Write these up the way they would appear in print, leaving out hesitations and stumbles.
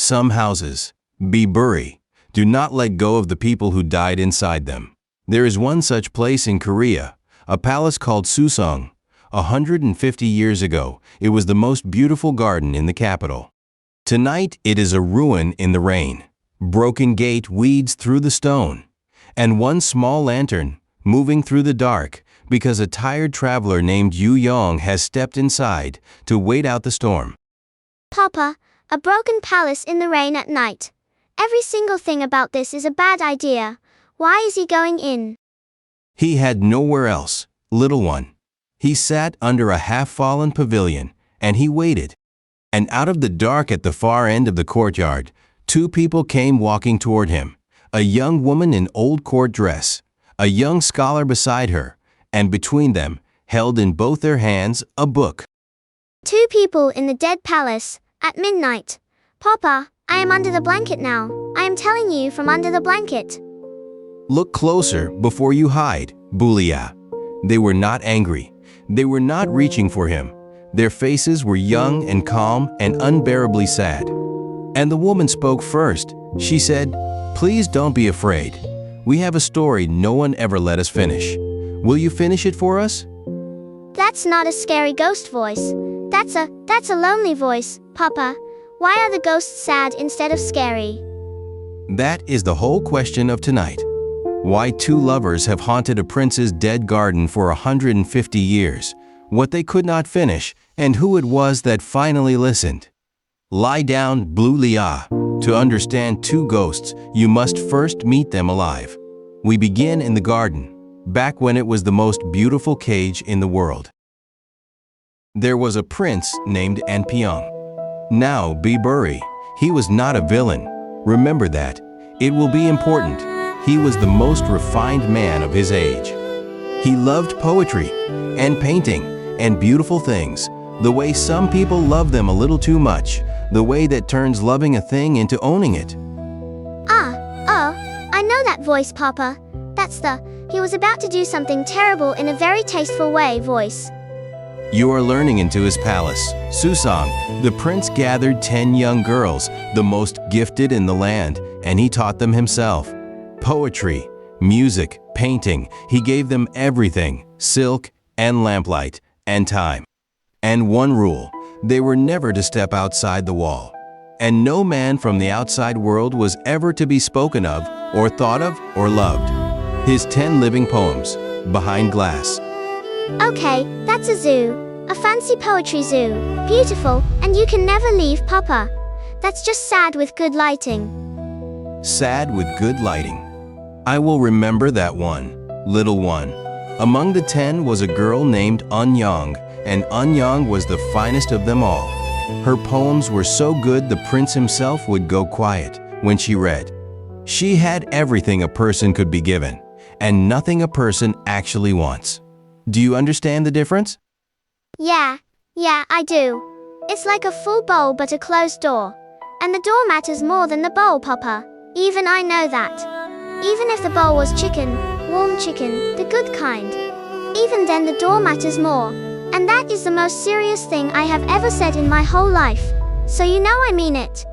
some houses, be buried, do not let go of the people who died inside them. There is one such place in Korea, a palace called Joseon. 150 years ago, it was the most beautiful garden in the capital. Tonight, it is a ruin in the rain. Broken gate weeds through the stone, and one small lantern, moving through the dark, because a tired traveler named Un-yeong has stepped inside to wait out the storm. Papa, a broken palace in the rain at night. Every single thing about this is a bad idea. Why is he going in? He had nowhere else, little one. He sat under a half-fallen pavilion, and he waited. And out of the dark at the far end of the courtyard, two people came walking toward him, a young woman in old court dress, a young scholar beside her, and between them, held in both their hands, a book. Two people in the dead palace, at midnight. Papa, I am under the blanket now. I am telling you from under the blanket. Look closer before you hide, Bulia. They were not angry. They were not reaching for him. Their faces were young and calm and unbearably sad. And the woman spoke first. She said, "Please don't be afraid. We have a story no one ever let us finish. Will you finish it for us?" That's not a scary ghost voice. That's a lonely voice, Papa. Why are the ghosts sad instead of scary? That is the whole question of tonight. Why two lovers have haunted a prince's dead garden for 150 years, what they could not finish, and who it was that finally listened. Lie down, Blue Lia. To understand two ghosts, you must first meet them alive. We begin in the garden, back when it was the most beautiful cage in the world. There was a prince named Un-yeong. Now, be buried. He was not a villain. Remember that. It will be important. He was the most refined man of his age. He loved poetry and painting and beautiful things, the way some people love them a little too much, the way that turns loving a thing into owning it. I know that voice, Papa. He was about to do something terrible in a very tasteful way voice. You are learning into his palace, Joseon. The prince gathered 10 young girls, the most gifted in the land, and he taught them himself. Poetry, music, painting, he gave them everything, silk and lamplight and time. And one rule, they were never to step outside the wall. And no man from the outside world was ever to be spoken of, or thought of, or loved. His 10 living poems, Behind Glass. Okay, that's a zoo. A fancy poetry zoo. Beautiful, and you can never leave, Papa. That's just sad with good lighting. Sad with good lighting. I will remember that one, little one. Among the 10 was a girl named Un-yeong, and Un-yeong was the finest of them all. Her poems were so good the prince himself would go quiet when she read. She had everything a person could be given, and nothing a person actually wants. Do you understand the difference? Yeah, I do. It's like a full bowl but a closed door. And the door matters more than the bowl, Papa. Even I know that. Even if the bowl was chicken, warm chicken, the good kind. Even then the door matters more. And that is the most serious thing I have ever said in my whole life. So you know I mean it.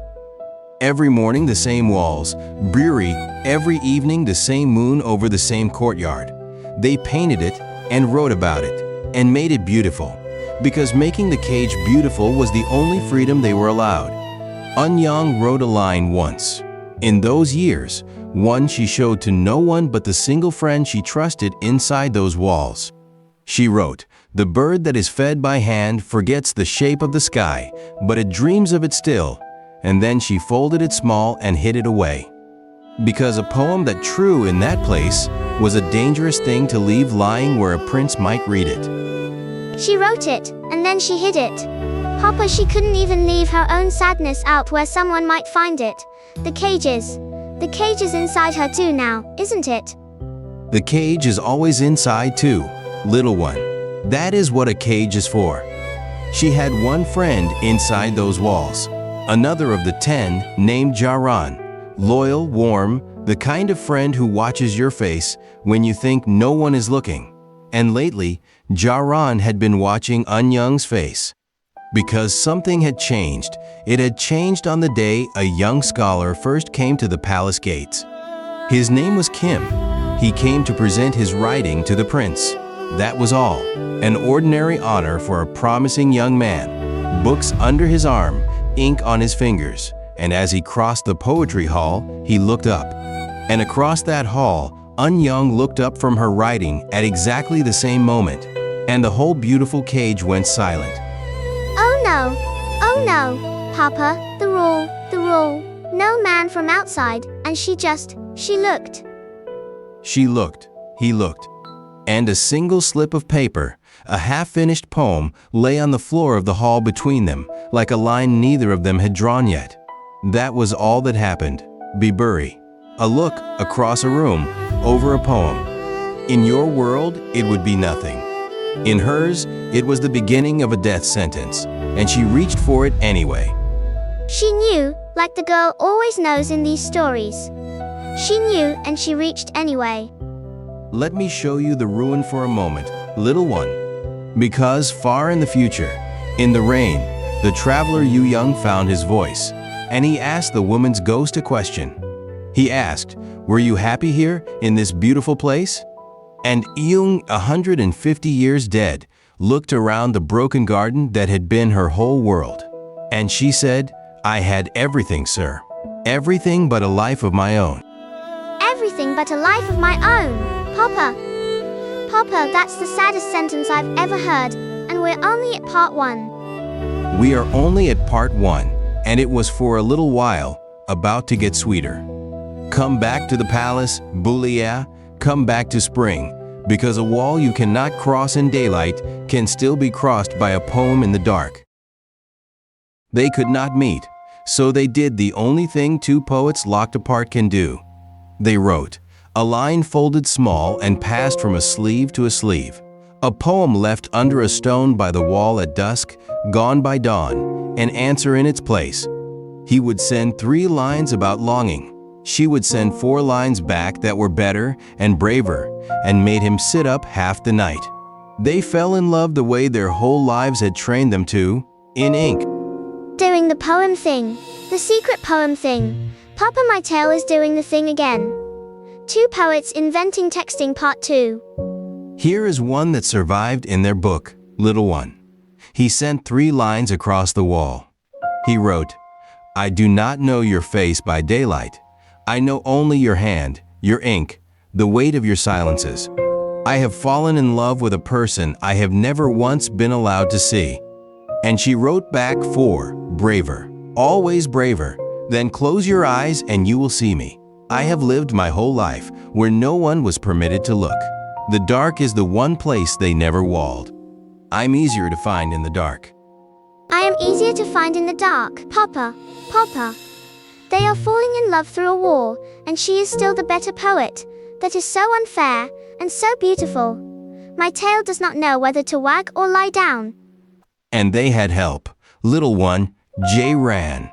Every morning the same walls, brewery, every evening the same moon over the same courtyard. They painted it and wrote about it and made it beautiful, because making the cage beautiful was the only freedom they were allowed. Un-yeong wrote a line once. In those years, one she showed to no one but the single friend she trusted inside those walls. She wrote, "The bird that is fed by hand forgets the shape of the sky, but it dreams of it still," and then she folded it small and hid it away. Because a poem that true in that place was a dangerous thing to leave lying where a prince might read it. She wrote it, and then she hid it. Papa, she couldn't even leave her own sadness out where someone might find it. The cage is inside her too now, isn't it? The cage is always inside too, little one. That is what a cage is for. She had one friend inside those walls, another of the 10 named Jaran, loyal, warm, the kind of friend who watches your face when you think no one is looking. And lately, Jaran had been watching Un-yeong's face. Because something had changed. It had changed on the day a young scholar first came to the palace gates. His name was Kim. He came to present his writing to the prince. That was all. An ordinary honor for a promising young man. Books under his arm, ink on his fingers. And as he crossed the poetry hall, he looked up. And across that hall, Un-yeong looked up from her writing at exactly the same moment. And the whole beautiful cage went silent. Oh no, Papa, the rule. No man from outside, and she looked. She looked, he looked. And a single slip of paper, a half-finished poem, lay on the floor of the hall between them, like a line neither of them had drawn yet. That was all that happened. Biburi. A look across a room, over a poem. In your world, it would be nothing. In hers, it was the beginning of a death sentence, and she reached for it anyway. She knew, like the girl always knows in these stories. She knew and she reached anyway. Let me show you the ruin for a moment, little one. Because far in the future, in the rain, the traveler Un-yeong found his voice, and he asked the woman's ghost a question. He asked, "Were you happy here, in this beautiful place?" And Un-yeong, 150 years dead, looked around the broken garden that had been her whole world. And she said, "I had everything, sir. Everything but a life of my own." Everything but a life of my own, Papa. Papa, that's the saddest sentence I've ever heard, and we're only at part 1. We are only at part 1, and it was for a little while, about to get sweeter. Come back to the palace, Bulia, come back to spring, because a wall you cannot cross in daylight can still be crossed by a poem in the dark. They could not meet, so they did the only thing two poets locked apart can do. They wrote, a line folded small and passed from a sleeve to a sleeve, a poem left under a stone by the wall at dusk, gone by dawn, an answer in its place. He would send 3 lines about longing. She would send 4 lines back that were better and braver, and made him sit up half the night. They fell in love the way their whole lives had trained them to, in ink. Doing the poem thing, the secret poem thing. Papa, my tale is doing the thing again. 2 poets inventing texting part 2. Here is one that survived in their book, Little One. He sent 3 lines across the wall. He wrote, I do not know your face by daylight. I know only your hand, your ink, the weight of your silences. I have fallen in love with a person I have never once been allowed to see. And she wrote back 4, braver, always braver. Then close your eyes and you will see me. I have lived my whole life where no one was permitted to look. The dark is the one place they never walled. I'm easier to find in the dark. I am easier to find in the dark, Papa. Papa. They are falling in love through a wall, and she is still the better poet. That is so unfair, and so beautiful. My tail does not know whether to wag or lie down. And they had help. Little One, Jay ran.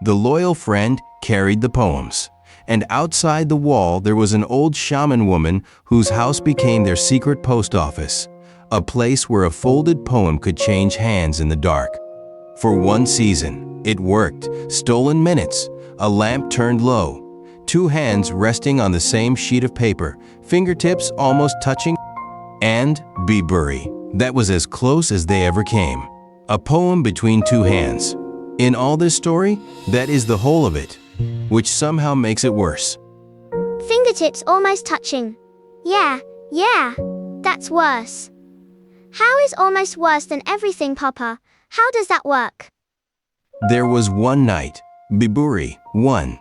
The loyal friend carried the poems. And outside the wall there was an old shaman woman whose house became their secret post office. A place where a folded poem could change hands in the dark. For 1 season, it worked. Stolen minutes. A lamp turned low. 2 hands resting on the same sheet of paper, fingertips almost touching. And Biburi. That was as close as they ever came. A poem between 2 hands. In all this story, that is the whole of it, which somehow makes it worse. Fingertips almost touching. Yeah, that's worse. How is almost worse than everything, Papa? How does that work? There was one night, Biburi, 1,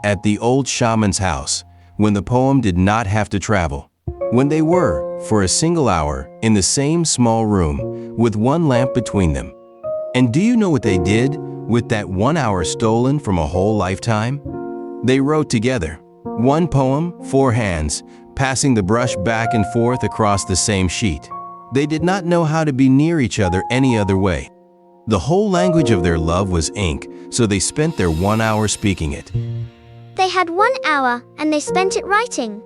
at the old shaman's house, when the poem did not have to travel. When they were, for a single hour, in the same small room, with 1 lamp between them. And do you know what they did with that 1 hour stolen from a whole lifetime? They wrote together. 1 poem, 4 hands, passing the brush back and forth across the same sheet. They did not know how to be near each other any other way. The whole language of their love was ink, so they spent their 1 hour speaking it. They had 1 hour, and they spent it writing.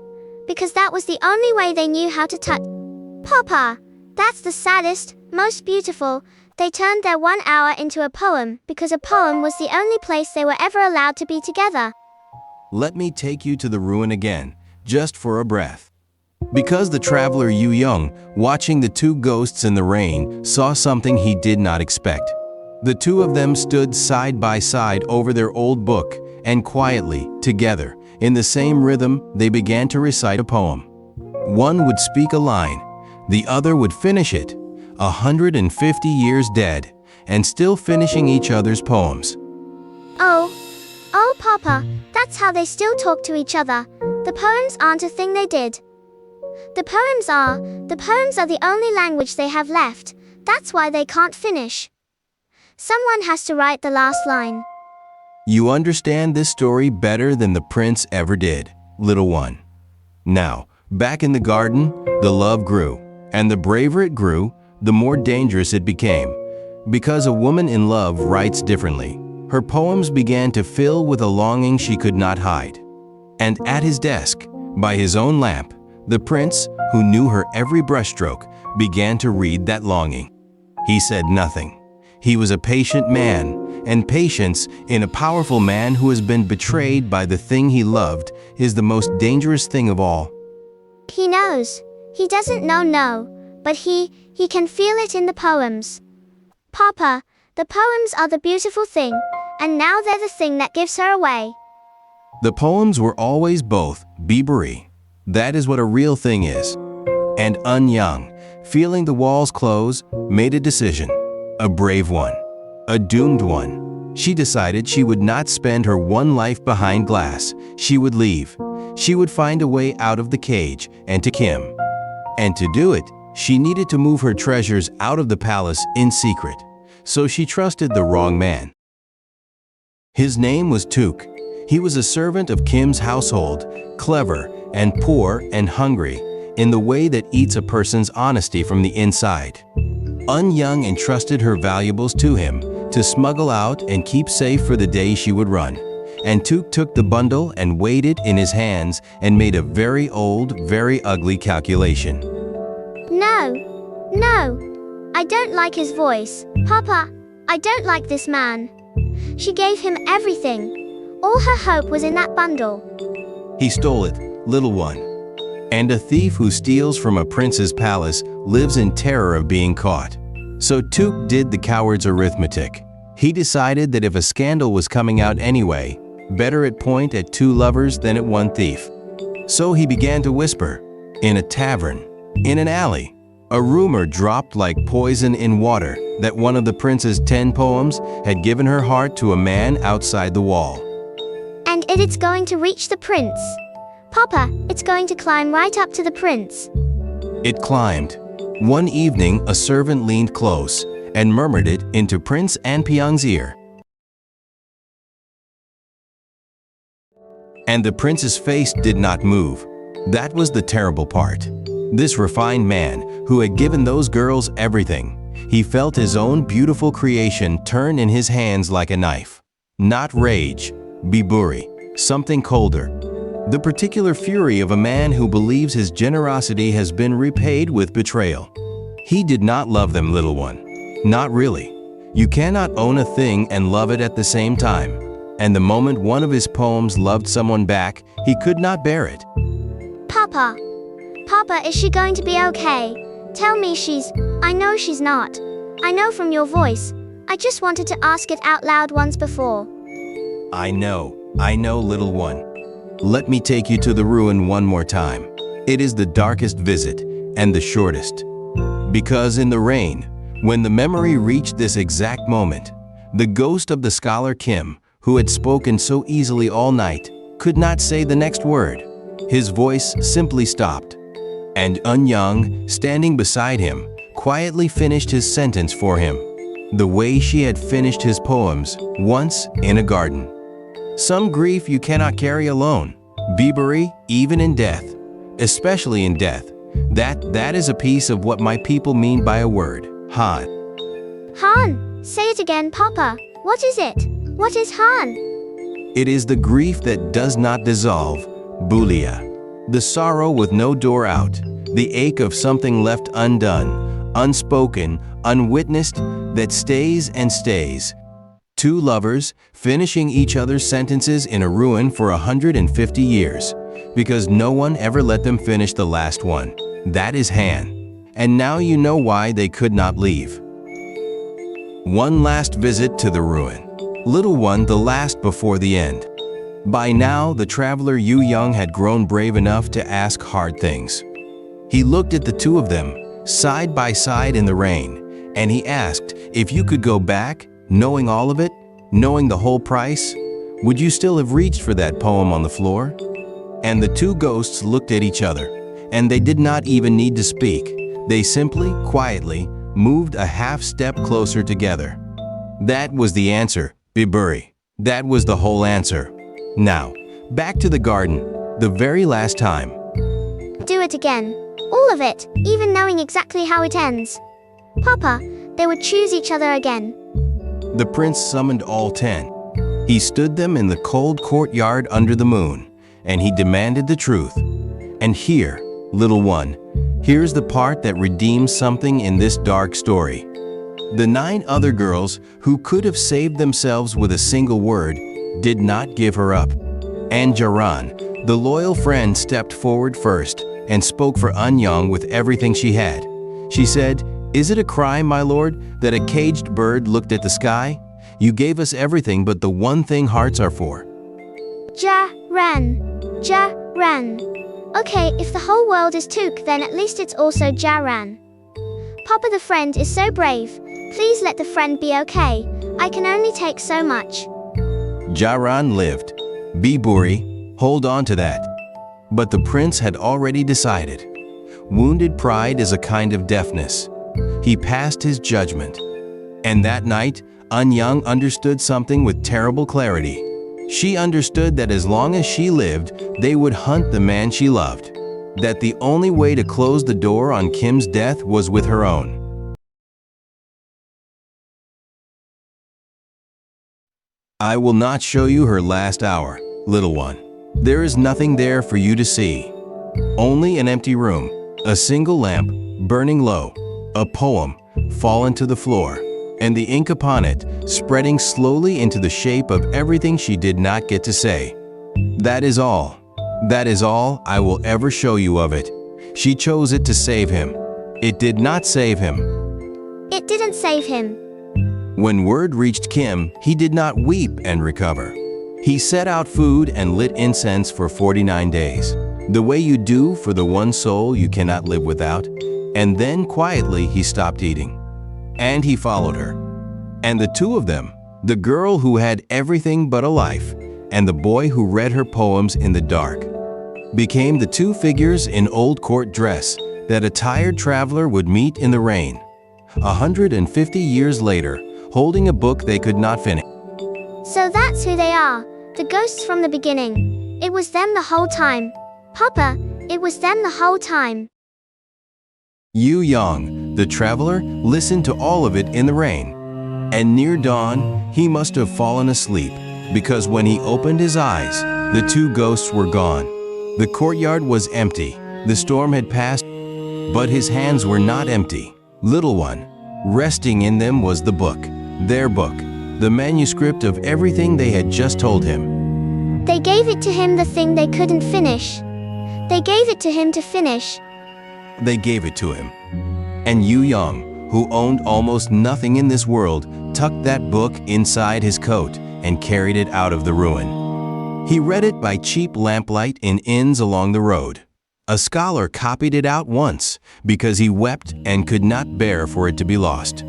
Because that was the only way they knew how to touch. Papa, that's the saddest, most beautiful, They turned their 1 hour into a poem because a poem was the only place they were ever allowed to be together. Let me take you to the ruin again, just for a breath. Because the traveler Un-yeong, watching the two ghosts in the rain, saw something he did not expect. The two of them stood side by side over their old book, and quietly, together, in the same rhythm, they began to recite a poem. One would speak a line, the other would finish it, 150 years dead, and still finishing each other's poems. Oh, Papa, that's how they still talk to each other. The poems aren't a thing they did. The poems are the only language they have left. That's why they can't finish. Someone has to write the last line. You understand this story better than the prince ever did, little one. Now, back in the garden, the love grew, and the braver it grew, the more dangerous it became. Because a woman in love writes differently, her poems began to fill with a longing she could not hide. And at his desk, by his own lamp, the prince, who knew her every brushstroke, began to read that longing. He said nothing. He was a patient man, and patience in a powerful man who has been betrayed by the thing he loved is the most dangerous thing of all. He knows. He doesn't know, but he can feel it in the poems. Papa, the poems are the beautiful thing, and now they're the thing that gives her away. The poems were always both Biebery. That is what a real thing is. And Un-yeong, feeling the walls close, made a decision. A brave one. A doomed one. She decided she would not spend her one life behind glass. She would leave. She would find a way out of the cage and to Kim. And to do it, she needed to move her treasures out of the palace in secret. So she trusted the wrong man. His name was Tuk. He was a servant of Kim's household, clever and poor and hungry, in the way that eats a person's honesty from the inside. Un-yeong entrusted her valuables to him to smuggle out and keep safe for the day she would run. And Tuk took the bundle and weighed it in his hands and made a very old, very ugly calculation. No, I don't like his voice. Papa, I don't like this man. She gave him everything. All her hope was in that bundle. He stole it, little one. And a thief who steals from a prince's palace lives in terror of being caught. So Tuk did the coward's arithmetic. He decided that if a scandal was coming out anyway, better it point at two lovers than at one thief. So he began to whisper, in a tavern, in an alley. A rumor dropped like poison in water that one of the prince's 10 poems had given her heart to a man outside the wall. And it's going to reach the prince. Papa, it's going to climb right up to the prince. It climbed. One evening, a servant leaned close and murmured it into Prince An-pyong's ear. And the prince's face did not move. That was the terrible part. This refined man, who had given those girls everything, he felt his own beautiful creation turn in his hands like a knife. Not rage, biburi, something colder. The particular fury of a man who believes his generosity has been repaid with betrayal. He did not love them, little one. Not really. You cannot own a thing and love it at the same time. And the moment one of his poems loved someone back, he could not bear it. Papa, is she going to be okay? Tell me I know she's not. I know from your voice. I just wanted to ask it out loud once before. I know, little one. Let me take you to the ruin one more time. It is the darkest visit and the shortest. Because in the rain, when the memory reached this exact moment, the ghost of the scholar Kim, who had spoken so easily all night, could not say the next word. His voice simply stopped. And Un-yeong, standing beside him, quietly finished his sentence for him, the way she had finished his poems, once in a garden. Some grief you cannot carry alone. Biebery, even in death. Especially in death. That is a piece of what my people mean by a word. Han. Han, say it again, Papa. What is it? What is Han? It is the grief that does not dissolve. Bulia. The sorrow with no door out. The ache of something left undone. unspoken, unwitnessed, that stays and stays. Two lovers, finishing each other's sentences in a ruin for 150 years, because no one ever let them finish the last one. That is Han. And now you know why they could not leave. One last visit to the ruin. Little one, the last before the end. By now, the traveler Un-yeong had grown brave enough to ask hard things. He looked at the two of them, side by side in the rain, and he asked, if you could go back, knowing all of it, knowing the whole price, would you still have reached for that poem on the floor? And the two ghosts looked at each other, and they did not even need to speak. They simply, quietly, moved a half step closer together. That was the answer, Biburi. That was the whole answer. Now, back to the garden, the very last time. Do it again. All of it, even knowing exactly how it ends. Papa, they would choose each other again. The prince summoned all 10. He stood them in the cold courtyard under the moon, and he demanded the truth. And here, little one, here's the part that redeems something in this dark story. The 9 other girls, who could have saved themselves with a single word, did not give her up. And Jaran, the loyal friend, stepped forward first and spoke for Un-yeong with everything she had. She said, "Is it a crime, my lord, that a caged bird looked at the sky? You gave us everything but the one thing hearts are for." Jaran. Okay, if the whole world is Took, then at least it's also Jaran. Papa the friend is so brave. Please let the friend be okay. I can only take so much. Jaran lived. Biburi, hold on to that. But the prince had already decided. Wounded pride is a kind of deafness. He passed his judgment. And that night, Un-yeong understood something with terrible clarity. She understood that as long as she lived, they would hunt the man she loved. That the only way to close the door on Kim's death was with her own. I will not show you her last hour, little one. There is nothing there for you to see. Only an empty room, a single lamp, burning low, a poem, fallen to the floor, and the ink upon it, spreading slowly into the shape of everything she did not get to say. That is all. That is all I will ever show you of it. She chose it to save him. It did not save him. It didn't save him. When word reached Kim, he did not weep and recover. He set out food and lit incense for 49 days, the way you do for the one soul you cannot live without, and then quietly he stopped eating. And he followed her. And the two of them, the girl who had everything but a life, and the boy who read her poems in the dark, became the two figures in old court dress that a tired traveler would meet in the rain. 150 years later, holding a book they could not finish. So that's who they are, the ghosts from the beginning. It was them the whole time. Papa, it was them the whole time. Un-yeong, the traveler, listened to all of it in the rain. And near dawn, he must have fallen asleep, because when he opened his eyes, the two ghosts were gone. The courtyard was empty. The storm had passed, but his hands were not empty. Little one, resting in them was the book, their book, the manuscript of everything they had just told him. They gave it to him, the thing they couldn't finish. They gave it to him to finish. They gave it to him. And Un-yeong, who owned almost nothing in this world, tucked that book inside his coat and carried it out of the ruin. He read it by cheap lamplight in inns along the road. A scholar copied it out once because he wept and could not bear for it to be lost.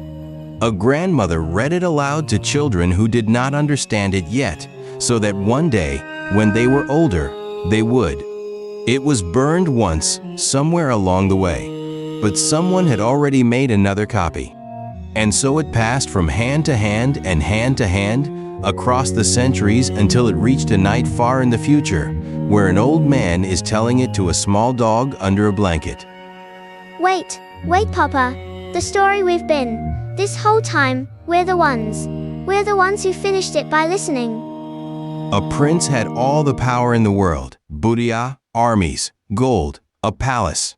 A grandmother read it aloud to children who did not understand it yet, so that one day, when they were older, they would. It was burned once, somewhere along the way, but someone had already made another copy. And so it passed from hand to hand and hand to hand, across the centuries until it reached a night far in the future, where an old man is telling it to a small dog under a blanket. Wait, Papa. The story we've been. This whole time, we're the ones. We're the ones who finished it by listening. A prince had all the power in the world, budia, armies, gold, a palace.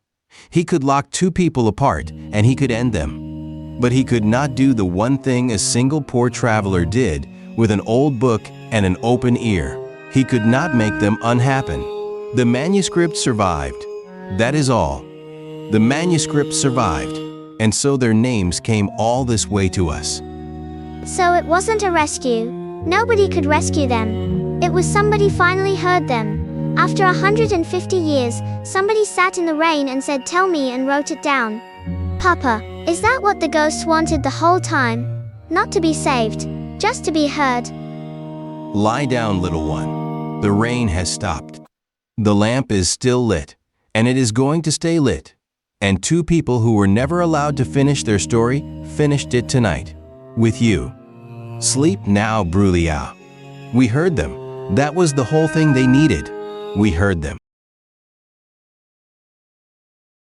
He could lock two people apart, and he could end them. But he could not do the one thing a single poor traveler did with an old book and an open ear. He could not make them unhappen. The manuscript survived. That is all. The manuscript survived, and so their names came all this way to us. So it wasn't a rescue. Nobody could rescue them. It was somebody finally heard them. After 150 years, somebody sat in the rain and said, "Tell me," and wrote it down. Papa, is that what the ghosts wanted the whole time? Not to be saved, just to be heard. Lie down, little one. The rain has stopped. The lamp is still lit, and it is going to stay lit. And two people who were never allowed to finish their story finished it tonight. With you. Sleep now, Bruliao. We heard them. That was the whole thing they needed. We heard them.